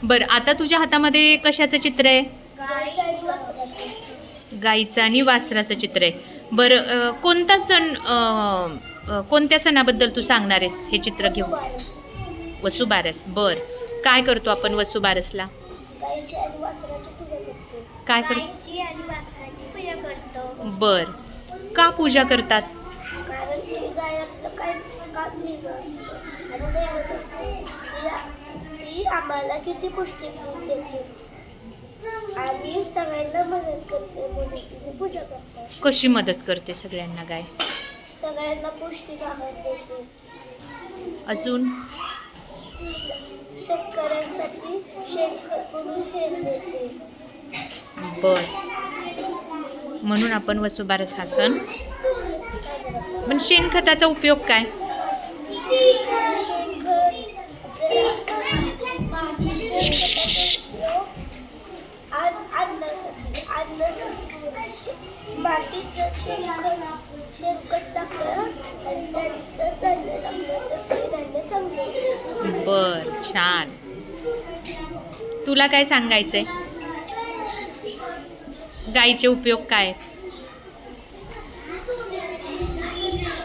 बरं, आता तुझ्या हातामध्ये कशाचं चित्र आहे? गाईचं आणि वासराचं चित्र आहे. बरं, कोणता सण कोणत्या सणाबद्दल तू सांगणार आहेस हे चित्र घेऊन? वसुबारस. बर, काय करतो आपण वसुबारसला? काय करतो? बर, का पूजा करतात? कारण ती गाय आपलं काय काम लिहिलं असतं आणि दैवत असते. ती आम्हाला किती पौष्टिक दूध देते आणि सगळ्यांना मदत करते म्हणून तिने पूजा करतात. कशी मदत करते सगळ्यांना गाय? सगळ्यांना पौष्टिक आहार देते. अजून शेतकऱ्यांसाठी शेणखत म्हणून शेण देते. बर, म्हणून आपण वसुबारस हा सण. पण शेणखताचा उपयोग काय? मातीत शेणखत टाकलं आणि त्याचं धान्य टाकलं तर ते धान्य चांगलं. बर, छान. तुला काय सांगायचंय? गाईचे उपयोग काय?